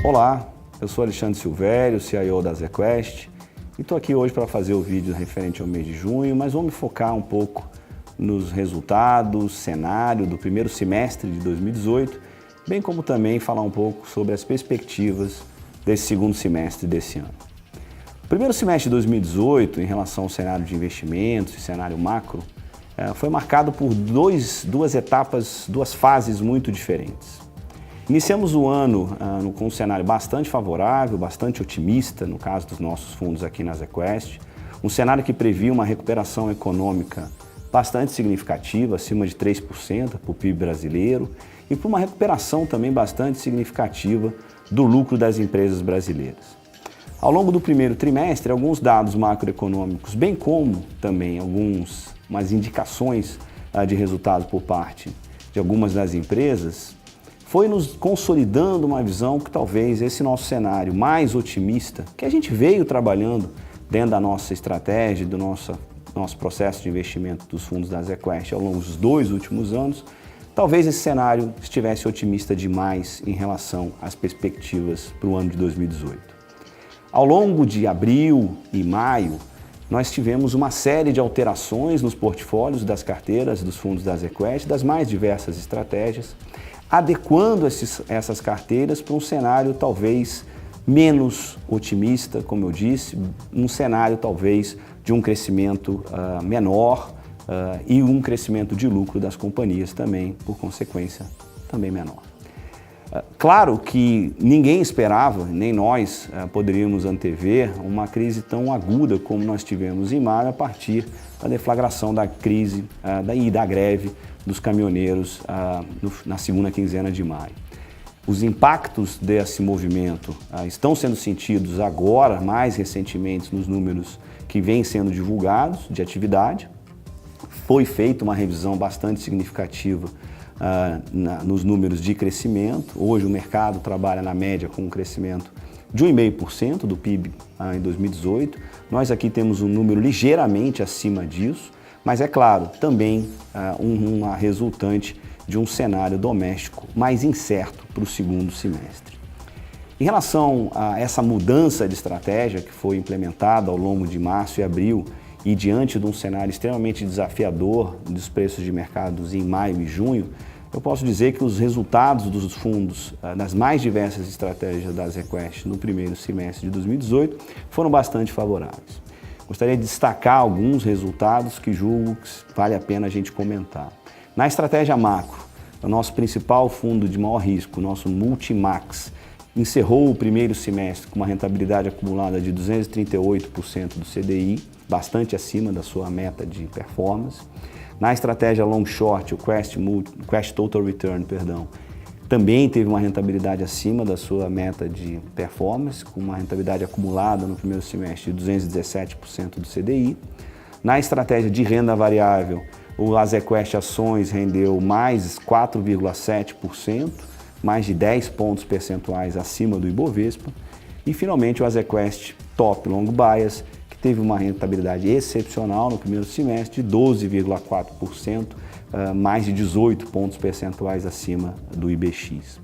Olá, eu sou Alexandre Silvério, CIO da ZQuest, e estou aqui hoje para fazer o vídeo referente ao mês de junho, mas vou me focar um pouco nos resultados, cenário do primeiro semestre de 2018, bem como também falar um pouco sobre as perspectivas desse segundo semestre desse ano. O primeiro semestre de 2018, em relação ao cenário de investimentos e cenário macro, foi marcado por duas etapas, duas fases muito diferentes. Iniciamos o ano com um cenário bastante favorável, bastante otimista, no caso dos nossos fundos aqui na ZQuest, um cenário que previa uma recuperação econômica bastante significativa, acima de 3% para o PIB brasileiro, e para uma recuperação também bastante significativa do lucro das empresas brasileiras. Ao longo do primeiro trimestre, alguns dados macroeconômicos, bem como também algumas indicações de resultados por parte de algumas das empresas, foi nos consolidando uma visão que talvez esse nosso cenário mais otimista, que a gente veio trabalhando dentro da nossa estratégia, do nosso processo de investimento dos fundos da ZQuest ao longo dos 2 últimos anos, talvez esse cenário estivesse otimista demais em relação às perspectivas para o ano de 2018. Ao longo de abril e maio, nós tivemos uma série de alterações nos portfólios das carteiras dos fundos da ZQuest, das mais diversas estratégias, adequando essas carteiras para um cenário talvez menos otimista, como eu disse, um cenário talvez de um crescimento menor e um crescimento de lucro das companhias também, por consequência, também menor. Claro que ninguém esperava, nem nós poderíamos antever uma crise tão aguda como nós tivemos em maio a partir da deflagração da crise e da greve dos caminhoneiros na segunda quinzena de maio. Os impactos desse movimento estão sendo sentidos agora, mais recentemente, nos números que vêm sendo divulgados de atividade. Foi feita uma revisão bastante significativa nos números de crescimento. Hoje o mercado trabalha na média com um crescimento de 1,5% do PIB em 2018. Nós aqui temos um número ligeiramente acima disso, mas é claro, também uma resultante de um cenário doméstico mais incerto para o segundo semestre. Em relação a essa mudança de estratégia que foi implementada ao longo de março e abril e diante de um cenário extremamente desafiador dos preços de mercados em maio e junho, eu posso dizer que os resultados dos fundos das mais diversas estratégias da ZQuest no primeiro semestre de 2018 foram bastante favoráveis. Gostaria de destacar alguns resultados que julgo que vale a pena a gente comentar. Na estratégia macro, o nosso principal fundo de maior risco, o nosso Multimax, encerrou o primeiro semestre com uma rentabilidade acumulada de 238% do CDI, bastante acima da sua meta de performance. Na estratégia long short, o Quest Total Return, também teve uma rentabilidade acima da sua meta de performance, com uma rentabilidade acumulada no primeiro semestre de 217% do CDI. Na estratégia de renda variável, o ZQuest Ações rendeu mais 4,7%, mais de 10 pontos percentuais acima do Ibovespa. E, finalmente, o ZQuest Top Long Bias, que teve uma rentabilidade excepcional no primeiro semestre de 12,4%, mais de 18 pontos percentuais acima do IBX.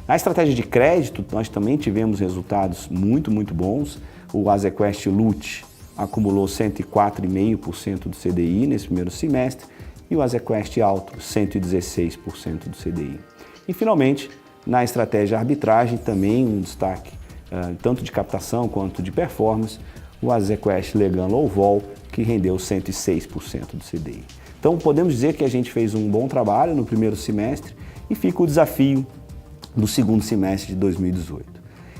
Na estratégia de crédito, nós também tivemos resultados muito bons. O ZQuest LUT acumulou 104,5% do CDI nesse primeiro semestre e o ZQuest Alto 116% do CDI. E, finalmente, na estratégia arbitragem, também um destaque tanto de captação quanto de performance, o ZQuest Legan Low Vol, que rendeu 106% do CDI. Então, podemos dizer que a gente fez um bom trabalho no primeiro semestre e fica o desafio do segundo semestre de 2018.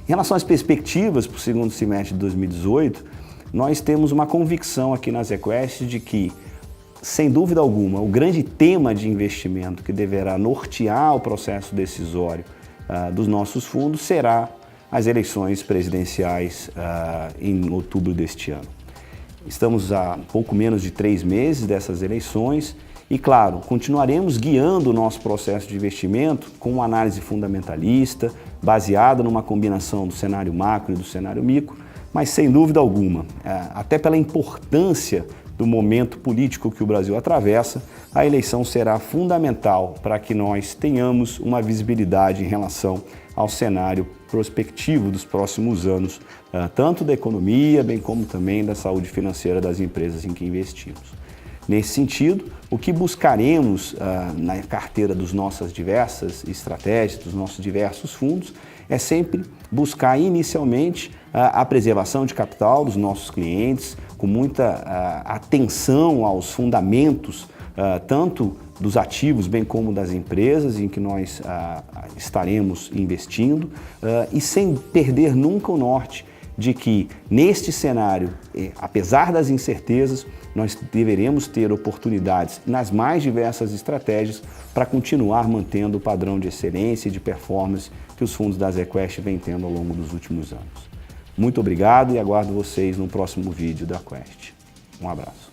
Em relação às perspectivas para o segundo semestre de 2018, nós temos uma convicção aqui na ZQuest de que, sem dúvida alguma, o grande tema de investimento que deverá nortear o processo decisório dos nossos fundos será as eleições presidenciais em outubro deste ano. Estamos a pouco menos de 3 meses dessas eleições e, claro, continuaremos guiando o nosso processo de investimento com uma análise fundamentalista, baseada numa combinação do cenário macro e do cenário micro, mas sem dúvida alguma, até pela importância do momento político que o Brasil atravessa, a eleição será fundamental para que nós tenhamos uma visibilidade em relação ao cenário prospectivo dos próximos anos, tanto da economia, bem como também da saúde financeira das empresas em que investimos. Nesse sentido, o que buscaremos na carteira das nossas diversas estratégias, dos nossos diversos fundos, é sempre buscar inicialmente a preservação de capital dos nossos clientes, com muita atenção aos fundamentos, tanto dos ativos, bem como das empresas em que nós estaremos investindo, e sem perder nunca o norte de que, neste cenário, apesar das incertezas, nós deveremos ter oportunidades nas mais diversas estratégias para continuar mantendo o padrão de excelência e de performance que os fundos da ZQuest vêm tendo ao longo dos últimos anos. Muito obrigado e aguardo vocês no próximo vídeo da Quest. Um abraço.